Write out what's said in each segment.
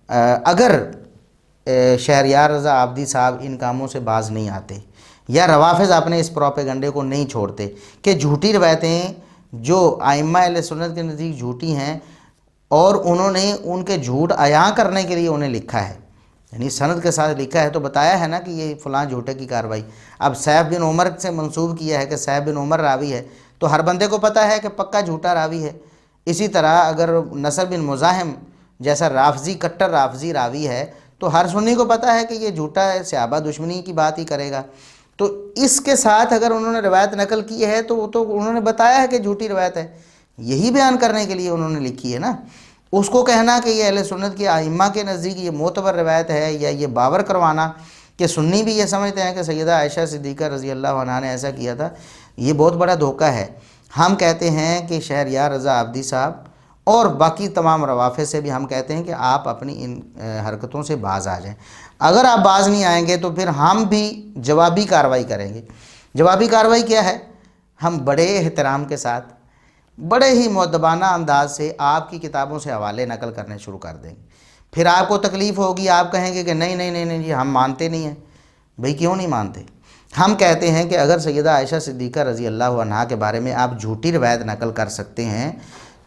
اگر شہریار رضا عابدی صاحب ان کاموں سے باز نہیں آتے یا روافظ اپنے اس پروپیگنڈے کو نہیں چھوڑتے کہ جھوٹی روایتیں جو ائمہ اہل سنت کے نزدیک جھوٹی ہیں اور انہوں نے ان کے جھوٹ عیاں کرنے کے لیے انہیں لکھا ہے، یعنی سند کے ساتھ لکھا ہے، تو بتایا ہے نا کہ یہ فلاں جھوٹے کی کاروائی. اب سیف بن عمر سے منسوب کیا ہے کہ سیف بن عمر راوی ہے، تو ہر بندے کو پتہ ہے کہ پکا جھوٹا راوی ہے. اسی طرح اگر نصر بن مزاحم جیسا رافضی کٹر رافضی راوی ہے تو ہر سنی کو پتہ ہے کہ یہ جھوٹا ہے، صحابہ دشمنی کی بات ہی کرے گا. تو اس کے ساتھ اگر انہوں نے روایت نقل کی ہے تو وہ تو انہوں نے بتایا ہے کہ جھوٹی روایت ہے، یہی بیان کرنے کے لیے انہوں نے لکھی ہے نا. اس کو کہنا کہ یہ اہل سنت کے ائمہ کے نزدیک یہ معتبر روایت ہے یا یہ باور کروانا کہ سنی بھی یہ سمجھتے ہیں کہ سیدہ عائشہ صدیقہ رضی اللہ عنہا نے ایسا کیا تھا، یہ بہت بڑا دھوکہ ہے. ہم کہتے ہیں کہ شہریار رضا عابدی صاحب اور باقی تمام روافظ سے بھی ہم کہتے ہیں کہ آپ اپنی ان حرکتوں سے باز آ جائیں. اگر آپ باز نہیں آئیں گے تو پھر ہم بھی جوابی کارروائی کریں گے. جوابی کارروائی کیا ہے؟ ہم بڑے احترام کے ساتھ بڑے ہی مؤدبانہ انداز سے آپ کی کتابوں سے حوالے نقل کرنے شروع کر دیں گے. پھر آپ کو تکلیف ہوگی، آپ کہیں گے کہ نہیں نہیں نہیں نہیں جی ہم مانتے نہیں ہیں. بھئی کیوں نہیں مانتے؟ ہم کہتے ہیں کہ اگر سیدہ عائشہ صدیقہ رضی اللہ عنہا کے بارے میں آپ جھوٹی روایت نقل کر سکتے ہیں،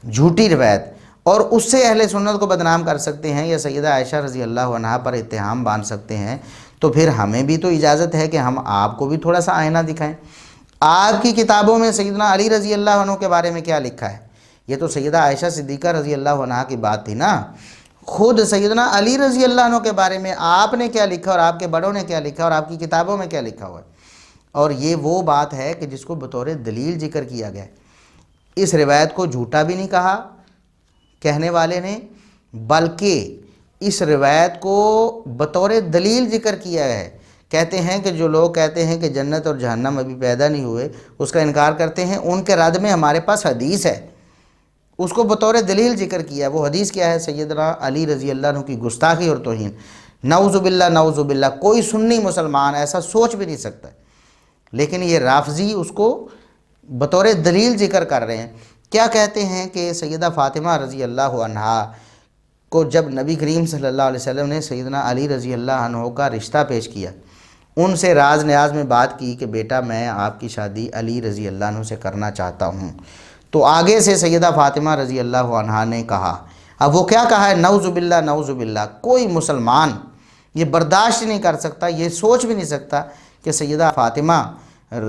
جھوٹی روایت، اور اس سے اہل سنت کو بدنام کر سکتے ہیں یا سیدہ عائشہ رضی اللہ عنہا پر اتہام باندھ سکتے ہیں، تو پھر ہمیں بھی تو اجازت ہے کہ ہم آپ کو بھی تھوڑا سا آئینہ دکھائیں. آپ کی کتابوں میں سیدنا علی رضی اللہ عنہ کے بارے میں کیا لکھا ہے؟ یہ تو سیدہ عائشہ صدیقہ رضی اللہ عنہا کی بات تھی نا. خود سیدنا علی رضی اللہ عنہ کے بارے میں آپ نے کیا لکھا اور آپ کے بڑوں نے کیا لکھا اور آپ کی کتابوں میں کیا لکھا ہوا ہے؟ اور یہ وہ بات ہے کہ جس کو بطور دلیل ذکر کیا گیا ہے. اس روایت کو جھوٹا بھی نہیں کہا کہنے والے نے، بلکہ اس روایت کو بطور دلیل ذکر کیا ہے. کہتے ہیں کہ جو لوگ کہتے ہیں کہ جنت اور جہنم ابھی پیدا نہیں ہوئے، اس کا انکار کرتے ہیں، ان کے رد میں ہمارے پاس حدیث ہے، اس کو بطور دلیل ذکر کیا ہے. وہ حدیث کیا ہے؟ سیدنا علی رضی اللہ عنہ کی گستاخی اور توہین. نعوذ باللہ نعوذ باللہ، کوئی سنی مسلمان ایسا سوچ بھی نہیں سکتا، لیکن یہ رافضی اس کو بطور دلیل ذکر کر رہے ہیں. کیا کہتے ہیں کہ سیدہ فاطمہ رضی اللہ عنہا کو جب نبی کریم صلی اللہ علیہ وسلم نے سیدنا علی رضی اللہ عنہ کا رشتہ پیش کیا، ان سے راز نیاز میں بات کی کہ بیٹا میں آپ کی شادی علی رضی اللہ عنہ سے کرنا چاہتا ہوں، تو آگے سے سیدہ فاطمہ رضی اللہ عنہا نے کہا، اب وہ کیا کہا ہے؟ نعوذ باللہ نعوذ باللہ، کوئی مسلمان یہ برداشت نہیں کر سکتا، یہ سوچ بھی نہیں سکتا کہ سیدہ فاطمہ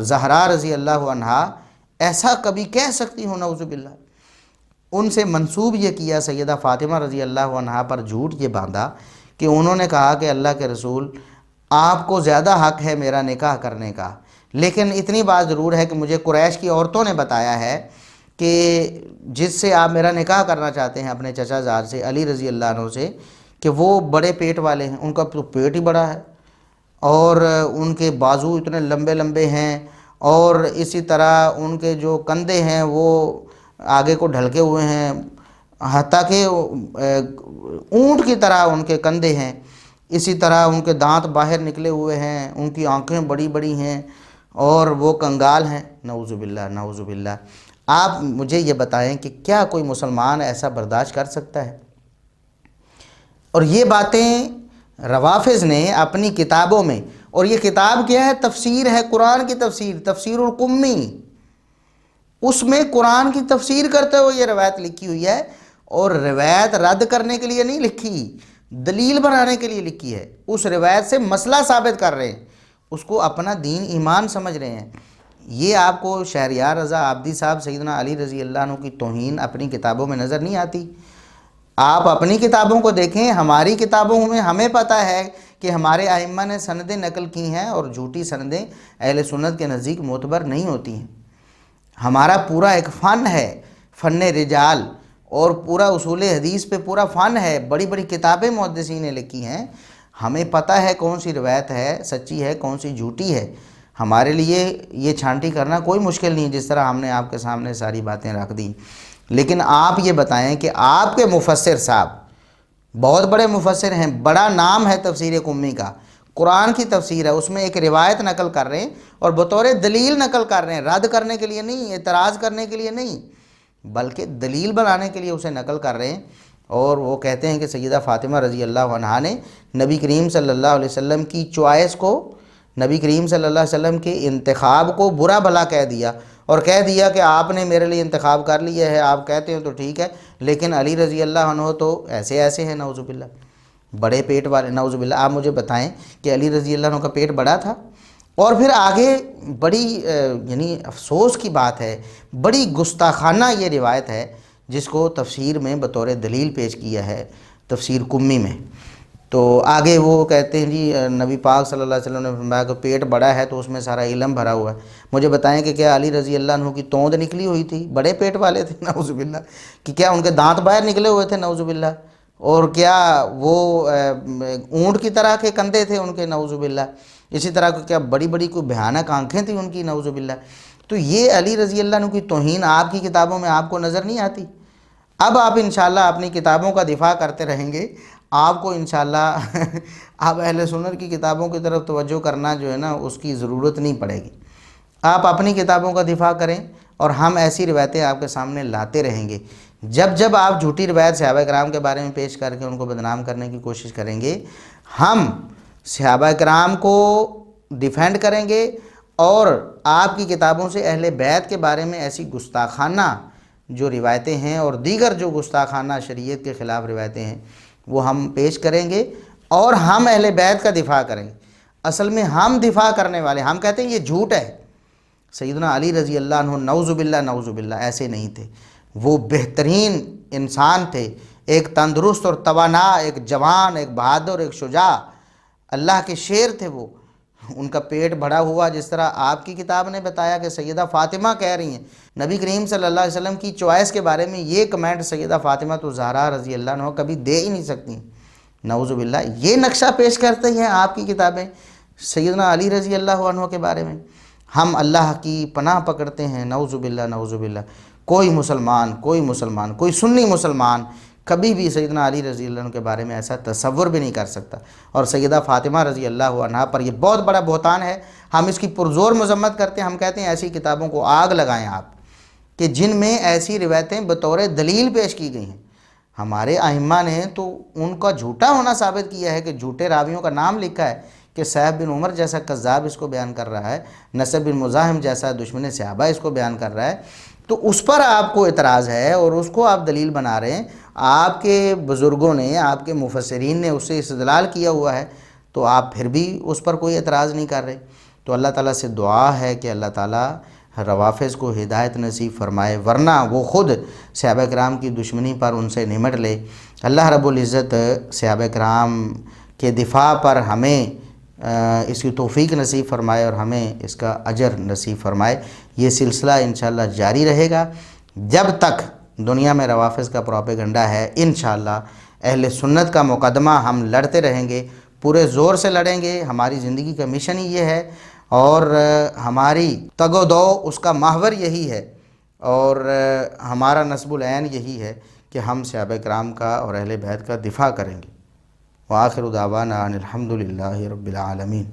زہرا رضی اللہ عنہا ایسا کبھی کہہ سکتی ہوں، نعوذ باللہ. ان سے منسوب یہ کیا، سیدہ فاطمہ رضی اللہ عنہا پر جھوٹ یہ باندھا کہ انہوں نے کہا کہ اللہ کے رسول آپ کو زیادہ حق ہے میرا نکاح کرنے کا، لیکن اتنی بات ضرور ہے کہ مجھے قریش کی عورتوں نے بتایا ہے کہ جس سے آپ میرا نکاح کرنا چاہتے ہیں اپنے چچا زاد سے، علی رضی اللہ عنہ سے، کہ وہ بڑے پیٹ والے ہیں، ان کا تو پیٹ ہی بڑا ہے اور ان کے بازو اتنے لمبے لمبے ہیں، اور اسی طرح ان کے جو کندھے ہیں وہ آگے کو ڈھلکے ہوئے ہیں، حتیٰ کہ اونٹ کی طرح ان کے کندھے ہیں. اسی طرح ان کے دانت باہر نکلے ہوئے ہیں، ان کی آنکھیں بڑی بڑی ہیں اور وہ کنگال ہیں. نعوذ باللہ نعوذ باللہ. آپ مجھے یہ بتائیں کہ کیا کوئی مسلمان ایسا برداشت کر سکتا ہے؟ اور یہ باتیں روافظ نے اپنی کتابوں میں، اور یہ کتاب کیا ہے؟ تفسیر ہے، قرآن کی تفسیر، تفسیر القمی، اس میں قرآن کی تفسیر کرتے ہوئے یہ روایت لکھی ہوئی ہے. اور روایت رد کرنے کے لیے نہیں لکھی، دلیل بنانے کے لیے لکھی ہے. اس روایت سے مسئلہ ثابت کر رہے ہیں، اس کو اپنا دین ایمان سمجھ رہے ہیں. یہ آپ کو شہریار رضا عابدی صاحب سیدنا علی رضی اللہ عنہ کی توہین اپنی کتابوں میں نظر نہیں آتی؟ آپ اپنی کتابوں کو دیکھیں، ہماری کتابوں میں ہمیں پتہ ہے کہ ہمارے ائمہ نے سندیں نقل کی ہیں، اور جھوٹی سندیں اہل سنت کے نزدیک معتبر نہیں ہوتی ہیں. ہمارا پورا ایک فن ہے، فن رجال، اور پورا اصول حدیث پہ پورا فن ہے، بڑی بڑی کتابیں محدثین نے لکھی ہیں. ہمیں پتہ ہے کون سی روایت ہے سچی ہے، کون سی جھوٹی ہے. ہمارے لیے یہ چھانٹی کرنا کوئی مشکل نہیں، جس طرح ہم نے آپ کے سامنے ساری باتیں رکھ دیں. لیکن آپ یہ بتائیں کہ آپ کے مفسر صاحب بہت بڑے مفسر ہیں، بڑا نام ہے تفسیر قمی کا، قرآن کی تفسیر ہے، اس میں ایک روایت نقل کر رہے ہیں اور بطور دلیل نقل کر رہے ہیں، رد کرنے کے لیے نہیں، اعتراض کرنے کے لیے نہیں، بلکہ دلیل بنانے کے لیے اسے نقل کر رہے ہیں. اور وہ کہتے ہیں کہ سیدہ فاطمہ رضی اللہ عنہا نے نبی کریم صلی اللہ علیہ وسلم کی چوائس کو، نبی کریم صلی اللہ علیہ وسلم کے انتخاب کو برا بھلا کہہ دیا، اور کہہ دیا کہ آپ نے میرے لیے انتخاب کر لیا ہے، آپ کہتے ہیں تو ٹھیک ہے، لیکن علی رضی اللہ عنہ تو ایسے ہیں نعوذ باللہ، بڑے پیٹ والے نعوذ باللہ۔ آپ مجھے بتائیں کہ علی رضی اللہ عنہ کا پیٹ بڑا تھا؟ اور پھر آگے بڑی یعنی افسوس کی بات ہے، بڑی گستاخانہ یہ روایت ہے جس کو تفسیر میں بطور دلیل پیش کیا ہے تفسیر کمی میں۔ تو آگے وہ کہتے ہیں جی نبی پاک صلی اللہ علیہ وسلم نے فرمایا کہ پیٹ بڑا ہے تو اس میں سارا علم بھرا ہوا ہے۔ مجھے بتائیں کہ کیا علی رضی اللہ عنہ کی توند نکلی ہوئی تھی؟ بڑے پیٹ والے تھے نعوذ باللہ، کہ کیا ان کے دانت باہر نکلے ہوئے تھے نعوذ باللہ؟ اور کیا وہ اونٹ کی طرح کے کندھے تھے ان کے نعوذ باللہ؟ اسی طرح کیا بڑی بڑی کوئی بھیانک آنکھیں تھیں ان کی نعوذ باللہ؟ تو یہ علی رضی اللہ عنہ کی توہین آپ کی کتابوں میں آپ کو نظر نہیں آتی؟ اب آپ انشاءاللہ اپنی کتابوں کا دفاع کرتے رہیں گے، آپ کو انشاءاللہ آپ اہل سنت کی کتابوں کی طرف توجہ کرنا جو ہے نا اس کی ضرورت نہیں پڑے گی۔ آپ اپنی کتابوں کا دفاع کریں اور ہم ایسی روایتیں آپ کے سامنے لاتے رہیں گے۔ جب آپ جھوٹی روایت صحابہ کرام کے بارے میں پیش کر کے ان کو بدنام کرنے کی کوشش کریں گے، ہم صحابہ کرام کو ڈیفینڈ کریں گے، اور آپ کی کتابوں سے اہل بیت کے بارے میں ایسی گستاخانہ جو روایتیں ہیں اور دیگر جو گستاخانہ شریعت کے خلاف روایتیں ہیں وہ ہم پیش کریں گے، اور ہم اہل بیت کا دفاع کریں گے۔ اصل میں ہم دفاع کرنے والے، ہم کہتے ہیں یہ جھوٹ ہے، سیدنا علی رضی اللہ عنہ نعوذ باللہ ایسے نہیں تھے، وہ بہترین انسان تھے، ایک تندرست اور توانا، ایک جوان، ایک بہادر، ایک شجاع، اللہ کے شیر تھے وہ۔ ان کا پیٹ بڑا ہوا جس طرح آپ کی کتاب نے بتایا کہ سیدہ فاطمہ کہہ رہی ہیں، نبی کریم صلی اللہ علیہ وسلم کی چوائس کے بارے میں یہ کمنٹ سیدہ فاطمہ تو زہرا رضی اللہ عنہ کبھی دے ہی نہیں سکتی نعوذ باللہ۔ یہ نقشہ پیش کرتے ہیں آپ کی کتابیں سیدنا علی رضی اللہ عنہ کے بارے میں۔ ہم اللہ کی پناہ پکڑتے ہیں نعوذ باللہ، کوئی مسلمان، کوئی سنی مسلمان کبھی بھی سیدنا علی رضی اللہ عنہ کے بارے میں ایسا تصور بھی نہیں کر سکتا، اور سیدہ فاطمہ رضی اللہ عنہا پر یہ بہت بڑا بہتان ہے۔ ہم اس کی پرزور مذمت کرتے ہیں، ہم کہتے ہیں ایسی کتابوں کو آگ لگائیں آپ کہ جن میں ایسی روایتیں بطور دلیل پیش کی گئی ہیں۔ ہمارے ائمہ نے تو ان کا جھوٹا ہونا ثابت کیا ہے کہ جھوٹے راویوں کا نام لکھا ہے کہ صہیب بن عمر جیسا کذاب اس کو بیان کر رہا ہے، نصر بن مزاحم جیسا دشمن صحابہ اس کو بیان کر رہا ہے، تو اس پر آپ کو اعتراض ہے اور اس کو آپ دلیل بنا رہے ہیں۔ آپ کے بزرگوں نے، آپ کے مفسرین نے اس سے استدلال کیا ہوا ہے، تو آپ پھر بھی اس پر کوئی اعتراض نہیں کر رہے۔ تو اللہ تعالیٰ سے دعا ہے کہ اللہ تعالیٰ روافظ کو ہدایت نصیب فرمائے، ورنہ وہ خود صحابہ کرام کی دشمنی پر ان سے نمٹ لے۔ اللہ رب العزت صحابہ کرام کے دفاع پر ہمیں اس کی توفیق نصیب فرمائے اور ہمیں اس کا اجر نصیب فرمائے۔ یہ سلسلہ انشاءاللہ جاری رہے گا جب تک دنیا میں روافظ کا پروپیگنڈا ہے۔ انشاءاللہ اہل سنت کا مقدمہ ہم لڑتے رہیں گے، پورے زور سے لڑیں گے۔ ہماری زندگی کا مشن ہی یہ ہے، اور ہماری تگ و دو اس کا محور یہی ہے، اور ہمارا نصب العین یہی ہے کہ ہم صحابہ کرام کا اور اہل بیت کا دفاع کریں گے۔ وآخر دعوانا ان الحمد للہ رب العالمین۔